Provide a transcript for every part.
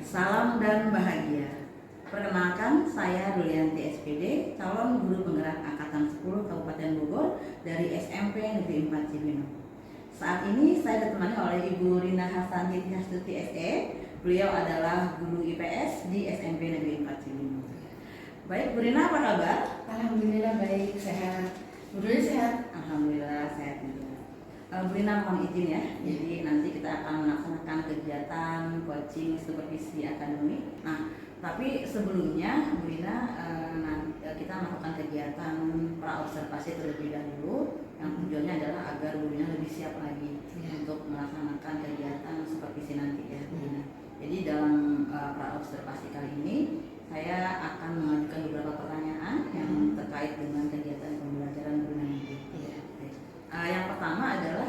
Salam dan bahagia. Perkenalkan, saya Rulianti SPD, calon guru penggerak Angkatan 10 Kabupaten Bogor dari SMP Negeri 4 Cibinong. Saat ini saya ditemani oleh Ibu Rina Hasanti Hastuti SE. Beliau adalah guru IPS di SMP Negeri 4 Cibinong. Baik, Bu Rina, apa kabar? Alhamdulillah baik, sehat. Bu Rina sehat? Alhamdulillah sehat juga. Bu Rina mohon izin ya, jadi nanti kita akan melaksanakan kegiatan coaching supervisi akademik. Nah, tapi sebelumnya Bu Rina kita melakukan kegiatan praobservasi terlebih dahulu, yang tujuannya adalah agar Bu Rina lebih siap lagi untuk melaksanakan kegiatan supervisi nanti ya Bu Rina. Jadi dalam praobservasi kali ini saya akan mengajukan beberapa pertanyaan yang terkait dengan kegiatan pembelajaran Bu Rina nanti. Yang pertama adalah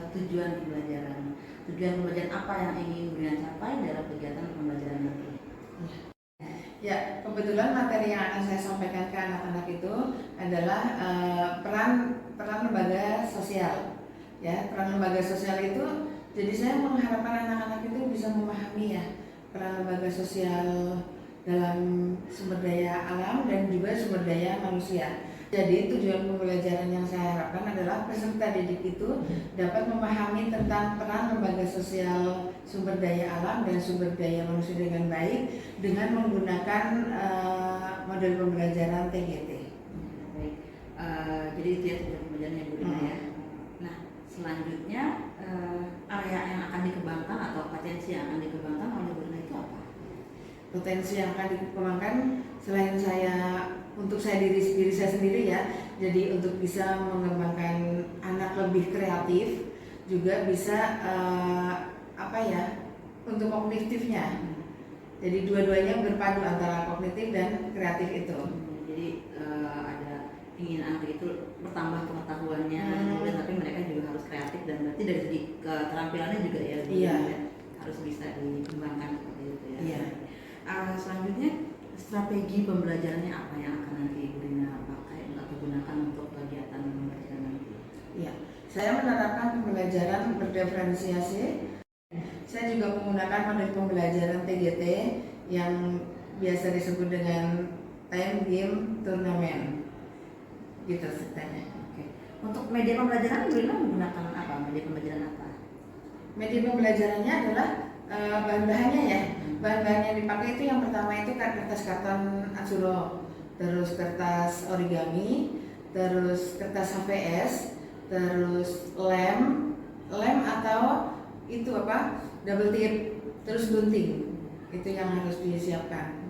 tujuan pembelajaran. Tujuan pembelajaran apa yang ingin Bu Rina capai dalam kegiatan pembelajaran nanti? Ya, kebetulan materi yang akan saya sampaikan ke anak-anak itu adalah peran lembaga sosial. Ya, peran lembaga sosial itu, jadi saya mengharapkan anak-anak itu bisa memahami ya peran lembaga sosial dalam sumber daya alam dan juga sumber daya manusia. Jadi tujuan pembelajaran yang saya harapkan adalah peserta didik itu dapat memahami tentang peran lembaga sosial sumber daya alam dan sumber daya manusia dengan baik dengan menggunakan model pembelajaran TGT. Baik, jadi itu ya tujuan pembelajarannya Bu Rina ya. Nah, selanjutnya area yang akan dikembangkan atau potensi yang akan dikembangkan oleh Bu Rina itu apa? Potensi yang akan dikembangkan selain untuk saya diri saya sendiri ya, jadi untuk bisa mengembangkan anak lebih kreatif, juga bisa untuk kognitifnya. Jadi dua-duanya berpadu antara kognitif dan kreatif itu. Jadi ada ingin anak itu bertambah pengetahuannya, kemudian tapi mereka juga harus kreatif dan berarti dari segi keterampilannya juga ya, harus bisa dikembangkan seperti itu ya. Iya. Selanjutnya strategi pembelajarannya apa yang akan nanti Bu Rina pakai atau gunakan untuk kegiatan pembelajaran nanti? Iya, saya menerapkan pembelajaran berdiferensiasi. Saya juga menggunakan model pembelajaran TGT yang biasa disebut dengan time game turnamen. Gitu ceritanya. Oke. Untuk media pembelajaran Bu Rina menggunakan apa? Media pembelajaran apa? Media pembelajarannya adalah bahan-bahannya ya. Bahan-bahan yang dipakai itu yang pertama itu kertas karton atsuro, terus kertas origami, terus kertas HVS, terus lem atau itu double tip, terus gunting. Itu yang harus disiapkan.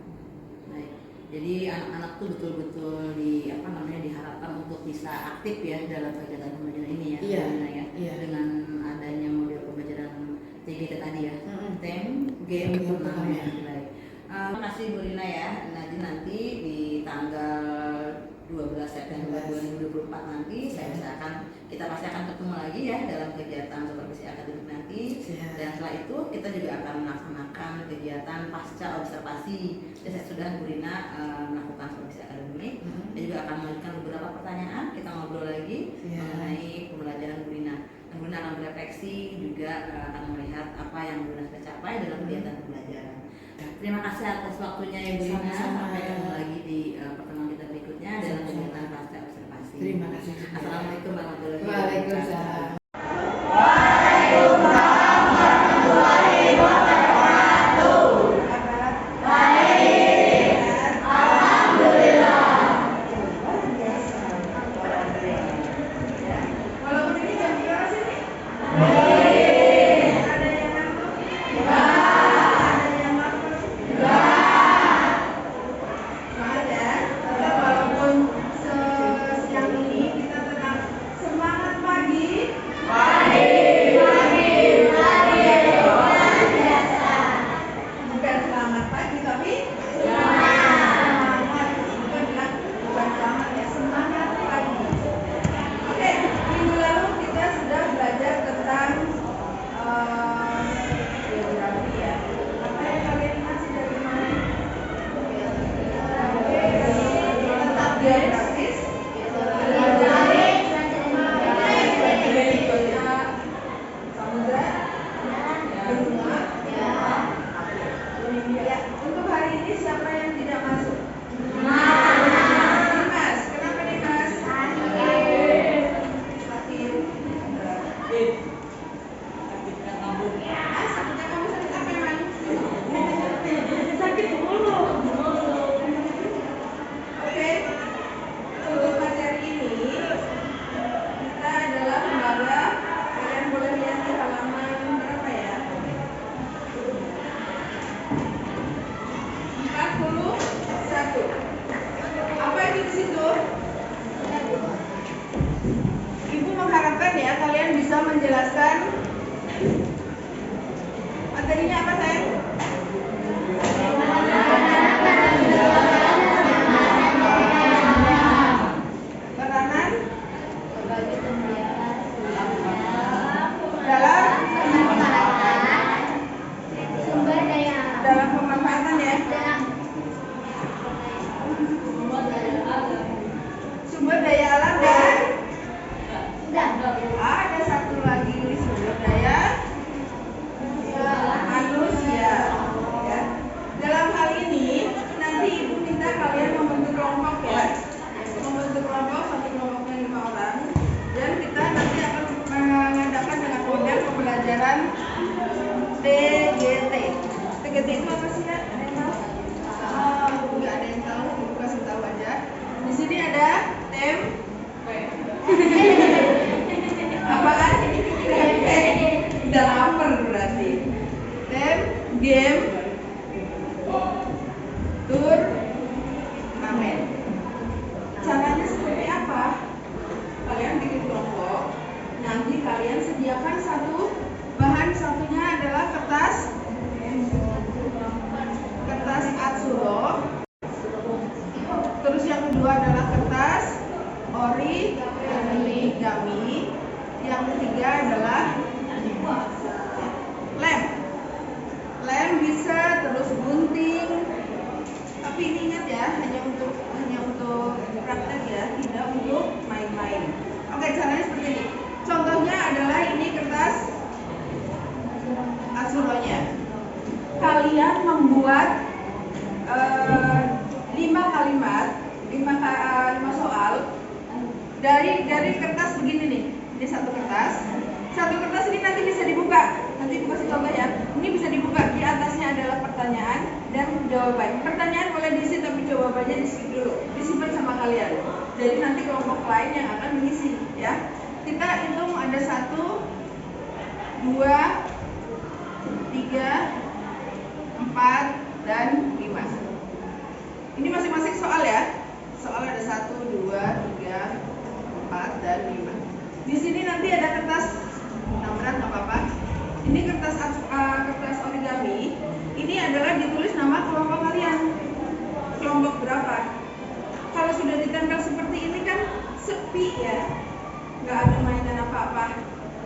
Baik. Jadi anak-anak tuh betul-betul diharapkan untuk bisa aktif ya dalam kegiatan pembelajaran ini ya. Iya. Ya. Dengan adanya model pembelajaran TGT tadi ya. Game turnamen. Baik. Terima kasih Bu Rina ya. Nanti di tanggal 12 September 2024 nanti kita pasti akan ketemu lagi ya dalam kegiatan supervisi akademik nanti. Dan setelah itu kita juga akan melaksanakan kegiatan pasca observasi. Jadi sudah Bu Rina melakukan supervisi akademik. Dia juga akan mengajukan beberapa pertanyaan. Kita ngobrol lagi mengenai pembelajaran Bu Rina. Bu Rina akan berefleksi juga akan melihat apa yang Bu Rina sudah capai dalam kegiatan pembelajaran. Terima kasih atas waktunya ya Bu Rina. Sampai ketemu lagi di pertemuan kita berikutnya dalam kegiatan pasca observasi. Terima kasih. Assalamualaikum warahmatullahi wabarakatuh. Waalaikumsalam. Walaupun siang ini kita tetap semangat pagi. PGT itu apa sih ya? Ada yang tahu? Nggak ada yang tahu, ibu kasih tahu aja. Di sini ada tem. Apaan? Tempe. Udah lapar berarti. Tem, game, tur, ramen. Caranya seperti apa? Kalian bikin kelompok. Nanti kalian sediakan satu bahan, satunya adalah kertas atsuro. Terus yang kedua adalah kertas origami. Yang ketiga adalah lem bisa, terus gunting. Tapi ini ingat ya, hanya untuk praktek ya, tidak untuk main-main. Oke, caranya seperti ini. Contohnya adalah ini kertas atsuronya. Kalian membuat 5 kalimat, 5 soal dari kertas begini nih. Ini satu kertas ini nanti bisa dibuka. Nanti ibu kasih contoh ya. Ini bisa dibuka. Di atasnya adalah pertanyaan dan jawaban. Pertanyaan boleh diisi, tapi jawabannya di-skip dulu, disimpan sama kalian. Jadi nanti kelompok lain yang akan mengisi ya. Kita hitung ada 1, 2, 3, 4, dan 5. Ini masing-masing soal ya. Soal ada 1, 2, 3, 4, dan 5. Di sini nanti ada kertas, berat nggak apa-apa. Ini kertas origami. Ini adalah ditulis nama kelompok kalian. Kelompok berapa? Kalau sudah ditempel seperti ini kan sepi ya, nggak ada mainan apa-apa.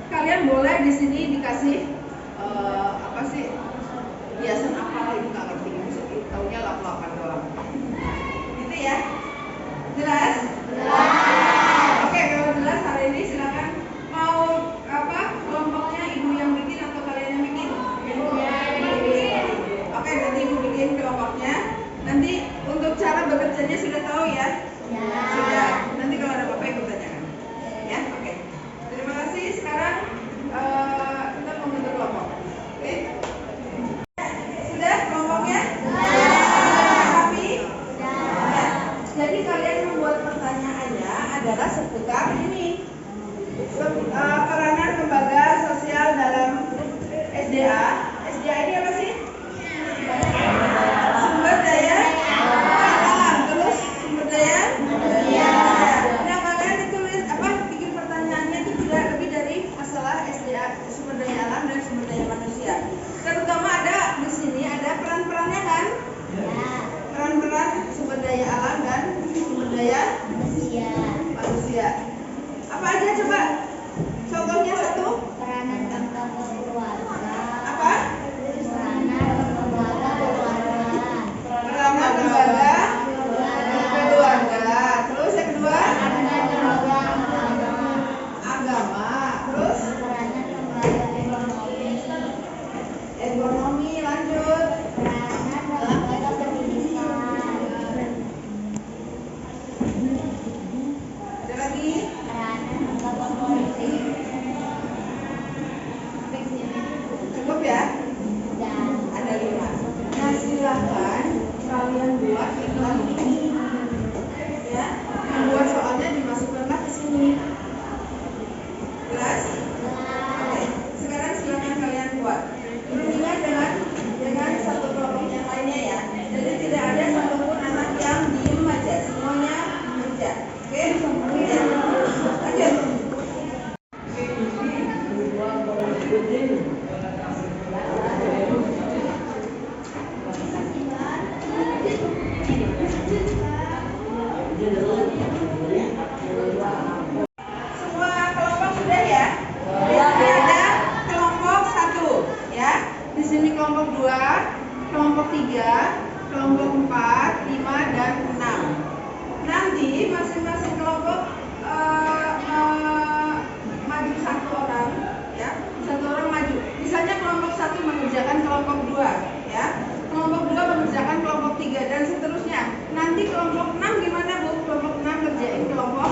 Kalian boleh di sini dikasih apa sih? Hiasan apa? Itu nggak ngerti. Taunya lap-lapan doang. Gitu ya? Jelas? Oke, kalau jelas hari ini silakan. Mau apa? Kelompoknya ibu yang bikin atau kalian yang bikin? Oke, nanti ibu bikin kelompoknya. Nanti untuk cara bekerjanya sudah tahu ya? Sudah. Nanti kalau ada apa-apa ikut tanyakan. Ya, oke. Terima kasih. Sekarang kita mau bentuk kelompok. Oke? Sudah kelompoknya? Rapi? Ya. Jadi kalian membuat pertanyaannya adalah seputar ini. Peranan lembaga sosial dalam SDA. SDA ini apa sih? Sumber daya alam. Terus sumber daya manusia. Nah, kalian ditulis bikin pertanyaannya itu tidak lebih dari masalah SDA, sumber daya alam dan sumber daya manusia. Terutama ada di sini ada peran-perannya kan? Peran-peran sumber daya alam dan sumber daya manusia. Apa aja coba? Contohnya satu. Peranan keluarga. Apa? Peranan lembaga keluarga. Terus yang kedua? Agama. Terus? Ekonomi. Lanjut. Ada lagi? Cukup ya? Ada 5. Nah, silakan kalian buat ini. Ya, membuat soalnya dimasukkanlah ke sini. Jelas? Oke. Sekarang silakan kalian buat. Berhubungan dengan satu kelompok yang lainnya ya. Jadi tidak ada satupun anak yang diem aja, semuanya kerja. Oke? Ya. Lanjut. Semua kelompok sudah ya? Ada kelompok 1 ya. Di sini kelompok 2, kelompok 3, kelompok 4, 5, dan 6. Nanti masing-masing kelompok maju 1 orang ya. 1 orang maju. Misalnya kelompok 1 mengerjakan kelompok 2 ya. Kelompok 2 mengerjakan kelompok 3 dan seterusnya. Nanti kelompok 6 gimana Bu? Kelompok 6 kerjain kelompok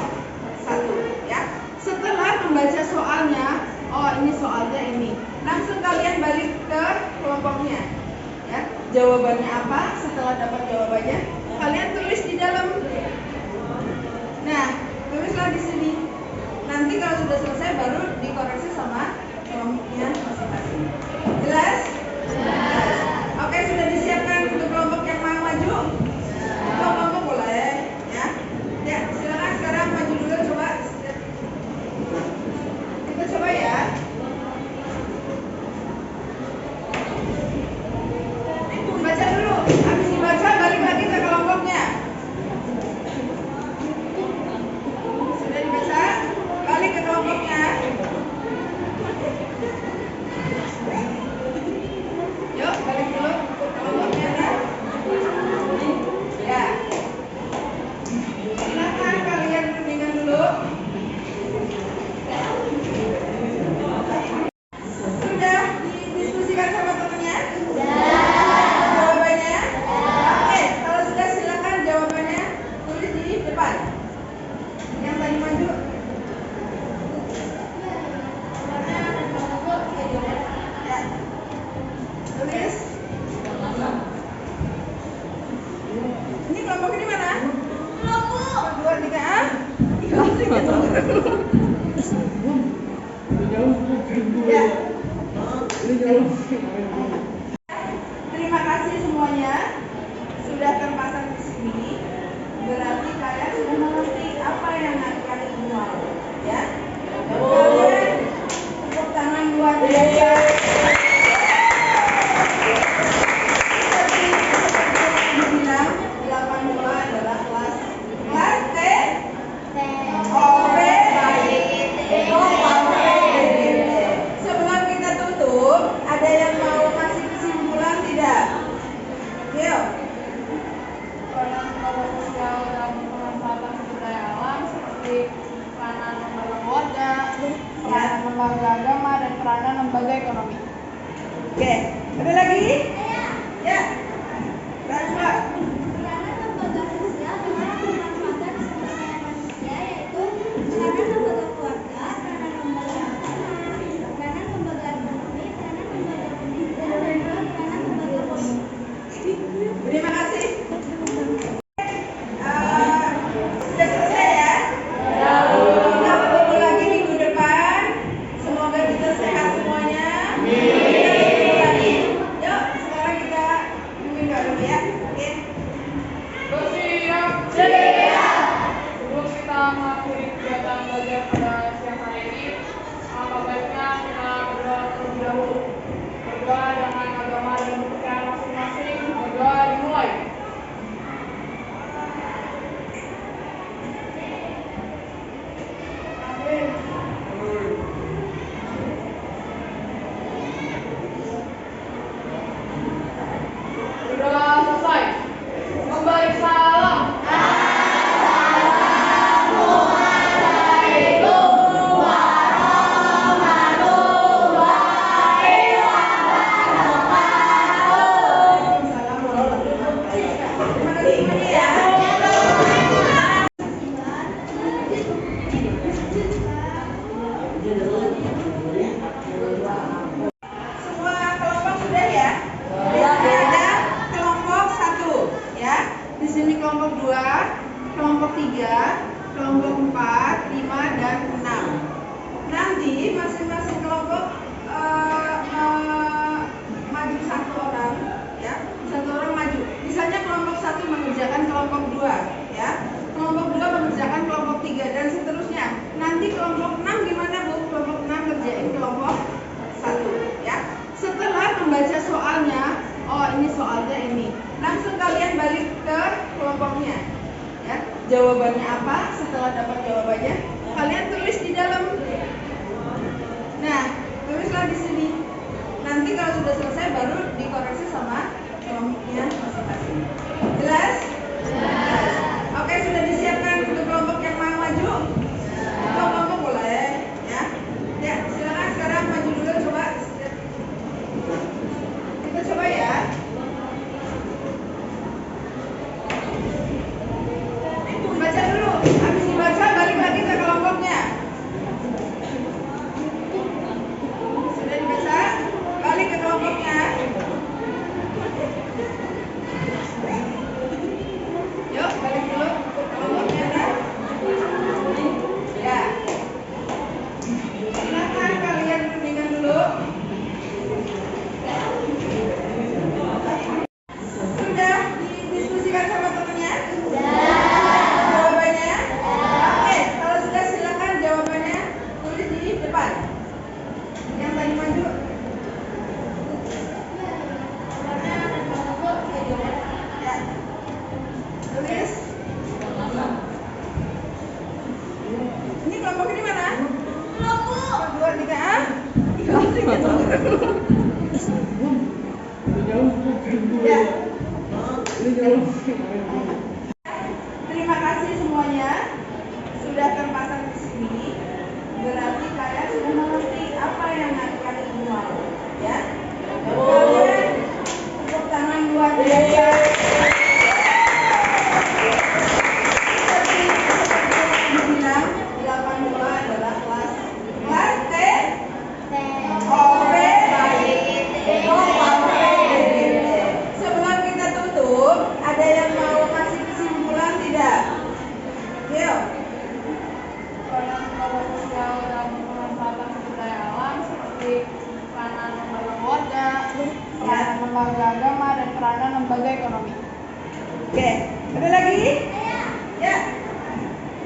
1 ya. Setelah membaca soalnya, oh ini soalnya ini. Langsung kalian balik ke kelompoknya ya. jawabannya apa. Setelah dapat jawabannya, kalian tulis di dalam. Nah, tulislah di sini. Nanti kalau sudah selesai baru dikoreksi sama kelompoknya masing-masing. Jelas? Jelas. Oke, sudah disiapkan untuk kelompok yang mau maju? Kelompok boleh, ya. Ya, silakan sekarang maju dulu coba. Kita coba ya. Baca dulu. Habis dibaca balik lagi ke kelompoknya. Sudah dibaca? Balik ke kelompoknya. Yuk, balik dulu ke kelompoknya. Ya. Silakan kalian rundingkan dulu. Sudah didiskusikan sama temennya? Jawabannya? Oke, kalau sudah silakan jawabannya tulis di depan. Yang tadi maju. Ya. Tulis. Ini kelompok ini mana? Kelompok 2, 3 A. Ya. Terima kasih semuanya sudah terpasang di sini. Berarti kalian sudah mengerti apa yang kalian mau, ya. Dan kalian tepuk tangan luar biasa. Seperti yang dibilang 82 adalah kelas T. Sebelum kita tutup, ada yang mau kasih kesimpulan tidak? Yuk. Peranan sosial dalam pemanfaatan sumber daya alam seperti peranan lembaga keluarga, peranan lembaga agama, dan peranan lembaga ekonomi. Oke, ada lagi? Ya. Coba. Peranan lembaga sosial dalam pemanfaatan sumber daya manusia yaitu peranan lembaga keluarga, peranan lembaga agama, peranan lembaga ekonomi, peranan lembaga pendidikan, dan peranan lembaga politik. Terima kasih. Sudah selesai ya? Kita ketemu lagi minggu depan. Semoga kita sehat semuanya. Kita ketemu lagi. Yuk, sekarang kita mungkin dulu ya. Oke. Bersiap. Siap. Sebelum kita mengakhiri kegiatan belajar pada siang hari ini, alangkah baiknya kita berdoa terlebih dahulu. Berdoa dengan agama dan kepercayaan masing-masing. Berdoa dimulai. Berdoa selesai. Membalik salam. Salam warahmatullahi wabarakatuh. Terima kasih semuanya ya. Semua kelompok sudah ya? Ada kelompok 1 ya. Di sini kelompok 2, kelompok 3, kelompok 4, 5 dan 6. Nanti masing-masing kelompok maju 1 orang ya. 1 orang maju. Misalnya kelompok 1 mengerjakan kelompok 2 ya. Kelompok 2 mengerjakan kelompok 3 dan seterusnya. Nanti kelompok 6 gimana Bu? Kelompok 6 kerjain kelompok 1 ya. Setelah membaca soalnya, oh ini soalnya ini. Langsung kalian balik ke kelompoknya. Ya. Jawabannya apa? Setelah dapat jawabannya, kalian tulis di dalam. Nah, tulislah di sini. Nanti kalau sudah selesai baru dikoreksi sama kelompoknya masing-masing. Jelas? Jelas. Oke, sudah disiapkan untuk kelompok yang mau maju? Kelompok boleh, ya. Ya, silakan sekarang maju dulu coba. Kita coba ya. Baca dulu. Habis dibaca balik lagi ke kelompoknya. Sudah dibaca? Balik ke kelompoknya. Terima kasih semuanya sudah terpasang di sini. Berarti kalian sudah mengerti apa yang akan dimulai, ya. Kalian tepuk tangan buat mereka. Seperti yang dibilang, 82 adalah kelas T. Sebelum kita tutup, ada yang mau kasih kesimpulan tidak? Yo. Peranan lembaga sosial dalam pemanfaatan sumber daya alam seperti peranan lembaga keluarga, peranan lembaga agama, dan peranan lembaga ekonomi. Oke, ada lagi? Ya.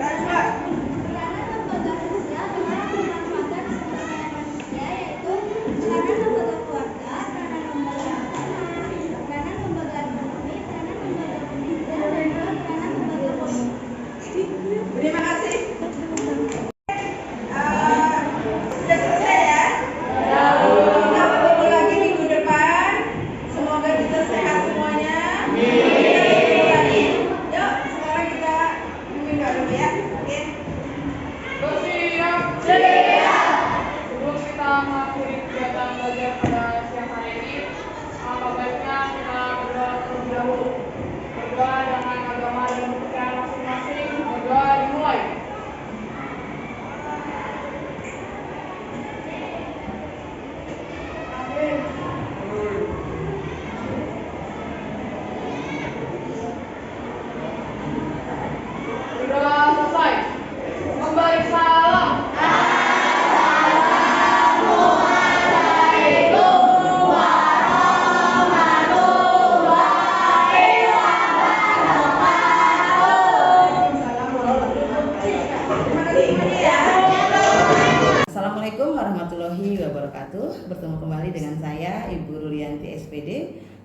Rashma. Peranan lembaga sosial dalam pemanfaatan sumber daya manusia yaitu peranan lembaga keluarga, peranan lembaga agama, peranan lembaga ekonomi, peranan lembaga pendidikan, dan peranan lembaga politik. Terima kasih. Sudah selesai ya? Kita ketemu lagi minggu depan. Semoga kita sehat semuanya. Kita ketemu lagi. Yuk, sekarang kita mungkin doa dulu ya. Oke. Bersiap. Sebelum kita mengakhiri kegiatan belajar pada siang hari ini, alangkah baiknya kita berdoa terlebih dahulu. Berdoa dengan agama dan kepercayaan masing-masing. Berdoa dimulai. Berdoa selesai. Memberi salam. Assalamualaikum warahmatullahi wabarakatuh. Bertemu kembali dengan saya Ibu Rulianti SPD,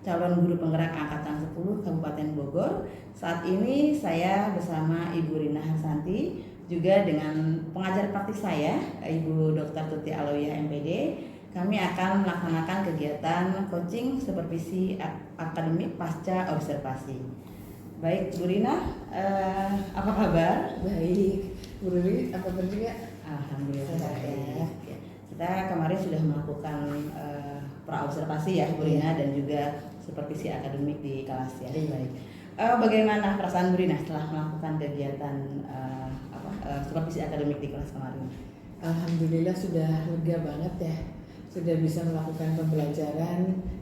calon guru penggerak angkatan 10 Kabupaten Bogor. Saat ini saya bersama Ibu Rina Harsanti, juga dengan pengajar praktik saya Ibu Dr. Tuti Alawiyah MPD. Kami akan melaksanakan kegiatan coaching supervisi akademik pasca observasi. Baik, Bu Rina, apa kabar? Baik, Bu Ruli, apa kabar juga? Alhamdulillah Sehat ya. baik. Ya. Kita kemarin sudah melakukan pra-observasi ya Bu Rina, dan juga supervisi akademik di kelas ya. Iya. Baik. Bagaimana perasaan Bu Rina setelah melakukan kegiatan supervisi akademik di kelas kemarin? Alhamdulillah sudah lega banget ya. Sudah bisa melakukan pembelajaran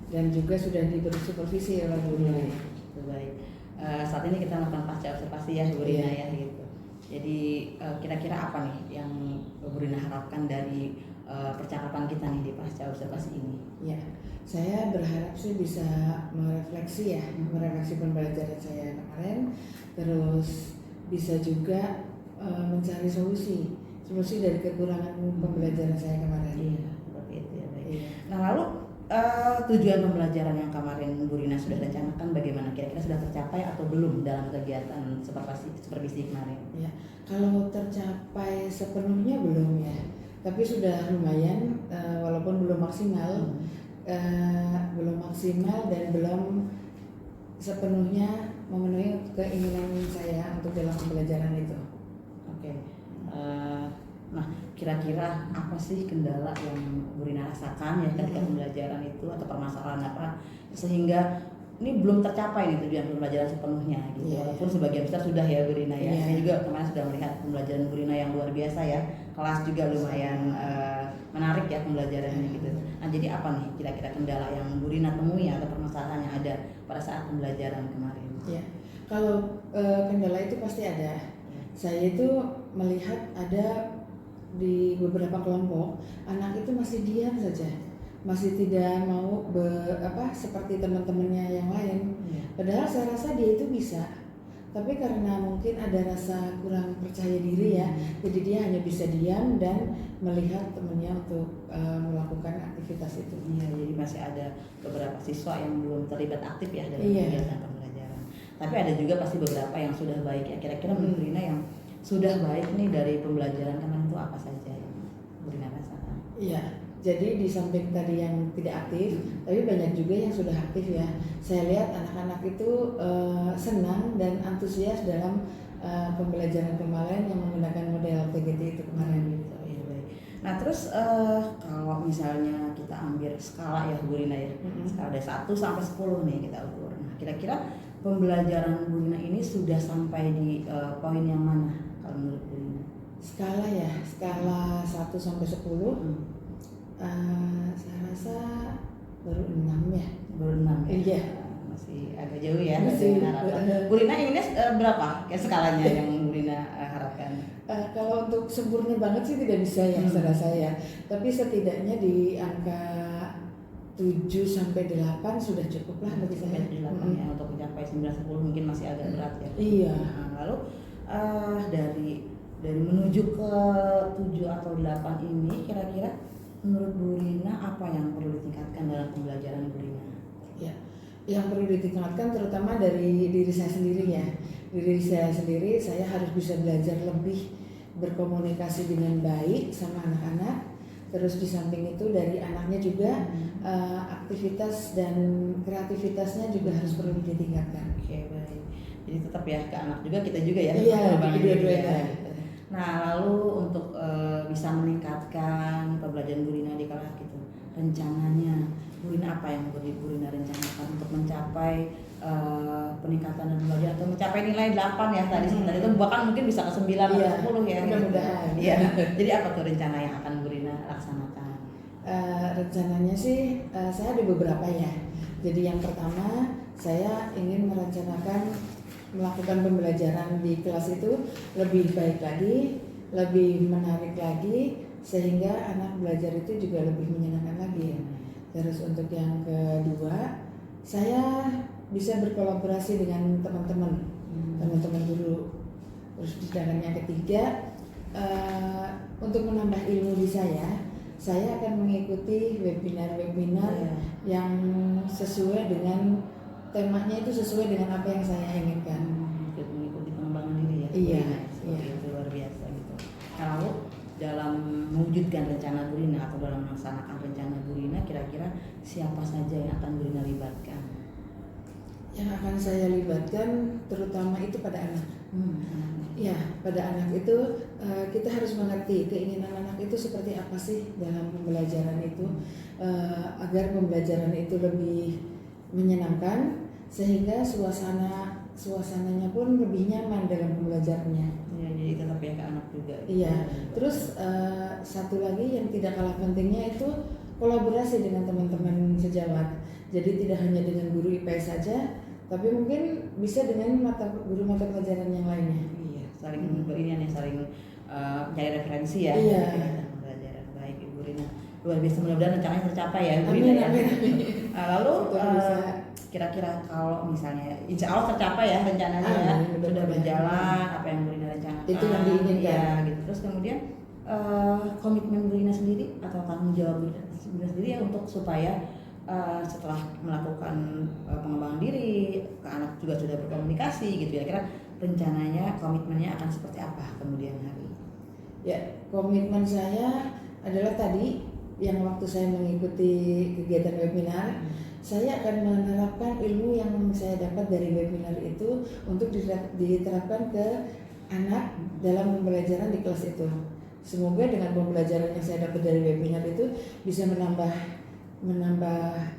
dan juga sudah diberi supervisi oleh Bu Ruli. Baik. Saat ini kita melakukan pasca observasi ya Bu Rina ya gitu. Jadi kira-kira apa nih yang Bu Rina harapkan dari percakapan kita nih di pasca observasi ini? Ya, saya berharap sih bisa merefleksi ya, merefleksi pembelajaran saya kemarin, terus bisa juga mencari solusi dari kekurangan pembelajaran saya kemarin. Iya, seperti itu ya. Baik. Iya. Nah lalu tujuan pembelajaran yang kemarin Bu Rina sudah rencanakan bagaimana? Kira-kira sudah tercapai atau belum dalam kegiatan supervisi kemarin? Ya, kalau tercapai sepenuhnya belum ya, tapi sudah lumayan, walaupun belum maksimal, dan belum sepenuhnya memenuhi keinginan saya untuk dalam pembelajaran itu. Oke. Nah, kira-kira apa sih kendala yang Bu Rina rasakan ya ketika pembelajaran itu, atau permasalahan apa sehingga ini belum tercapai nih tujuan pembelajaran sepenuhnya gitu. Iya. Walaupun sebagian besar sudah ya Bu Rina ya. Iya. Saya juga kemarin sudah melihat pembelajaran Bu Rina yang luar biasa ya. Kelas juga lumayan menarik ya pembelajarannya gitu. Nah, jadi apa nih kira-kira kendala yang Bu Rina temui atau permasalahan yang ada pada saat pembelajaran kemarin? Ya, kalau kendala itu pasti ada. Saya itu melihat ada di beberapa kelompok anak itu masih diam saja, masih tidak mau seperti teman-temannya yang lain. Padahal saya rasa dia itu bisa, tapi karena mungkin ada rasa kurang percaya diri ya, jadi dia hanya bisa diam dan melihat temannya untuk melakukan aktivitas itu. Iya, jadi masih ada beberapa siswa yang belum terlibat aktif ya dalam Iya. kegiatan pembelajaran. Tapi ada juga pasti beberapa yang sudah baik ya. Kira-kira menurut Rina yang sudah baik nih dari pembelajaran kemarin itu apa saja yang Bu Rina rasakan? Iya, Jadi di samping tadi yang tidak aktif, tapi banyak juga yang sudah aktif ya. Saya lihat anak-anak itu senang dan antusias dalam pembelajaran kemarin yang menggunakan model TGT itu kemarin gitu. Ya, baik. Nah terus kalau misalnya kita ambil skala ya Bu Rina ya, skala dari 1 sampai 10 nih kita ukur. Nah kira-kira pembelajaran Bu Rina ini sudah sampai di poin yang mana kalau menurut Bu Rina? Skala ya, skala 1 sampai 10. Saya rasa baru 6 ya. Baru 6 ya? Iya. Masih agak jauh ya. Masih. Bu Rina inginnya berapa kayak skalanya yang Bu Rina harapkan? Kalau untuk sempurna banget sih tidak bisa ya, saya rasa ya. Tapi setidaknya di angka 7 sampai 8 sudah cukup lah bagi saya. 8 ya, untuk mencapai 9-10 mungkin masih agak berat ya. Iya. Nah, lalu dari menuju ke 7 atau 8 ini kira-kira menurut Bu Rina apa yang perlu ditingkatkan dalam pembelajaran Bu Rina? Ya, yang perlu ditingkatkan terutama dari diri saya sendiri ya. Diri saya sendiri, saya harus bisa belajar lebih berkomunikasi dengan baik sama anak-anak. Terus di samping itu dari anaknya juga aktivitas dan kreativitasnya juga harus perlu ditingkatkan. Oke, baik. Jadi tetap ya ke anak juga, kita juga ya. Iya, dua-duanya. Nah, lalu untuk bisa meningkatkan pembelajaran Bu Rina di kelas gitu, rencananya Bu Rina apa yang Bu Rina rencanakan untuk mencapai peningkatan dan pembelajaran atau mencapai nilai 8 ya tadi sebenarnya itu bahkan mungkin bisa ke 9 atau 10 ya. Mudah-mudahan. Iya. Jadi apa tuh rencana yang akan Bu Rina laksanakan? Rencananya sih saya ada beberapa ya. Jadi yang pertama saya ingin merencanakan melakukan pembelajaran di kelas itu lebih baik lagi, lebih menarik lagi, sehingga anak belajar itu juga lebih menyenangkan lagi. Terus untuk yang kedua, saya bisa berkolaborasi dengan teman-teman guru. Terus sedangkan yang ketiga, untuk menambah ilmu di saya akan mengikuti webinar-webinar yang sesuai dengan temanya itu sesuai dengan apa yang saya inginkan. Mengikuti pengembangan diri ya. Iya. Itu luar biasa gitu. Nah, lalu dalam mewujudkan rencana Bu Rina atau dalam melaksanakan rencana Bu Rina, kira-kira siapa saja yang akan Bu Rina libatkan? Yang akan saya libatkan terutama itu pada anak. Ya, pada anak itu kita harus mengerti keinginan anak itu seperti apa sih dalam pembelajaran itu, agar pembelajaran itu lebih menyenangkan sehingga suasananya pun lebih nyaman dalam pembelajarannya. Ya, jadi tetap ya ke anak juga. Iya. Terus satu lagi yang tidak kalah pentingnya itu kolaborasi dengan teman-teman sejawat. Jadi tidak hanya dengan guru IPS saja, tapi mungkin bisa dengan guru mata pelajaran yang lainnya. Iya, saling berinian ya, saling mencari referensi ya. Iya. Pembelajaran baik Ibu Rina. Luar biasa, mudah-mudahan rencananya tercapai ya Ibu Amin, Rina ya. amin. Lalu kira-kira kalau misalnya insya Allah tercapai ya rencananya ya, sudah berjalan apa yang Bu Rina rencanakan. Itu yang diinginkan. Ya, gitu. Terus kemudian komitmen Bu Rina sendiri atau tanggung jawab Bu Rina sendiri ya untuk supaya setelah melakukan pengembangan diri ke anak juga sudah berkomunikasi gitu ya, kira rencananya komitmennya akan seperti apa kemudian hari? Ya, komitmen saya adalah tadi yang waktu saya mengikuti kegiatan webinar, saya akan menerapkan ilmu yang saya dapat dari webinar itu untuk diterapkan ke anak dalam pembelajaran di kelas itu. Semoga dengan pembelajaran yang saya dapat dari webinar itu bisa menambah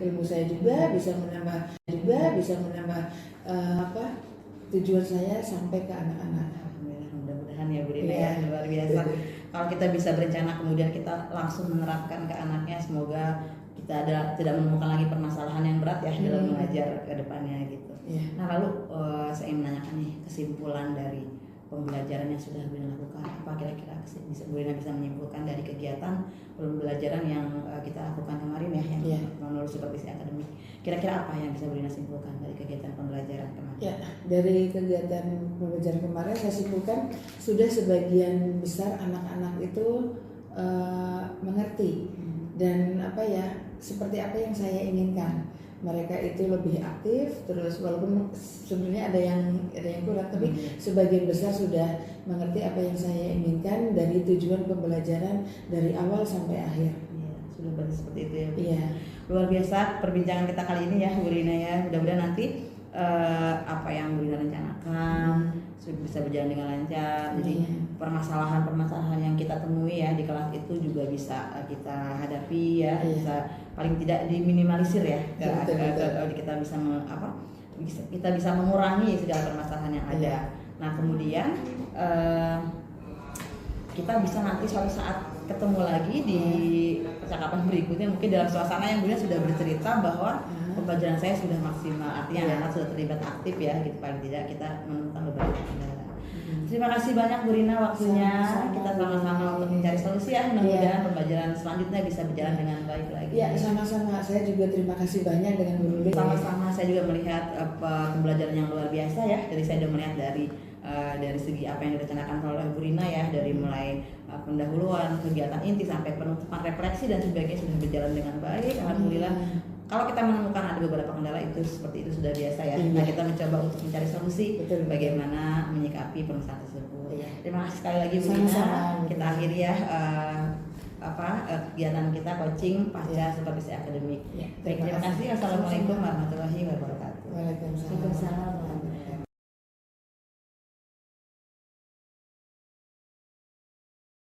ilmu saya juga, bisa menambah tujuan saya sampai ke anak-anak. Mudah-mudahan ya Bu Rina ya, luar biasa. Kalau kita bisa berencana kemudian kita langsung menerapkan ke anaknya, semoga kita tidak menemukan lagi permasalahan yang berat ya dalam mengajar ke depannya gitu. Nah lalu saya ingin menanyakan nih kesimpulan dari pembelajaran yang sudah Bu Rina lakukan, apa kira-kira Bu Rina bisa menyimpulkan dari kegiatan pembelajaran yang kita lakukan kemarin ya, yang menurut supervisi akademik, kira-kira apa yang bisa Bu Rina simpulkan dari kegiatan pembelajaran kemarin? Ya, dari kegiatan pembelajaran kemarin saya simpulkan sudah sebagian besar anak-anak itu mengerti dan seperti apa yang saya inginkan. Mereka itu lebih aktif, terus walaupun sebenarnya ada yang kurang, tapi sebagian besar sudah mengerti apa yang saya inginkan dari tujuan pembelajaran dari awal sampai akhir. Ya, sudah berarti seperti itu ya. Iya. Luar biasa perbincangan kita kali ini ya Bu Rina ya. Mudah-mudahan nanti apa yang Bu Rina rencanakan bisa berjalan dengan lancar. Jadi permasalahan-permasalahan yang kita temui ya di kelas itu juga bisa kita hadapi ya, bisa paling tidak diminimalisir ya. Kita bisa kita bisa mengurangi segala permasalahan yang ada. Nah kemudian kita bisa nanti suatu saat ketemu lagi di percakapan berikutnya, mungkin dalam suasana yang Bunda sudah bercerita bahwa pembelajaran saya sudah maksimal, artinya anak sudah terlibat aktif ya, gitu paling tidak kita menemukan beberapa kendala. Terima kasih banyak Bu Rina waktunya. Kita sama-sama untuk mencari solusi ya, mudah-mudahan pembelajaran selanjutnya bisa berjalan dengan baik lagi. Ya sama-sama, saya juga terima kasih banyak dengan Bu Lulu. Sama-sama, saya juga melihat pembelajaran yang luar biasa ya. Jadi saya sudah melihat dari segi apa yang direncanakan oleh Bu Rina ya, dari mulai pendahuluan, kegiatan inti sampai penutupan refleksi dan sebagainya sudah berjalan dengan baik. Alhamdulillah. Kalau kita menemukan ada beberapa kendala itu seperti itu sudah biasa ya. Nah kita mencoba untuk mencari solusi bagaimana menyikapi permasalahan tersebut. Terima kasih sekali lagi Bu Rina. Kita akhiri ya kegiatan kita coaching pasca supervisi akademik. Terima kasih. Assalamualaikum warahmatullahi wabarakatuh. Waalaikumsalam.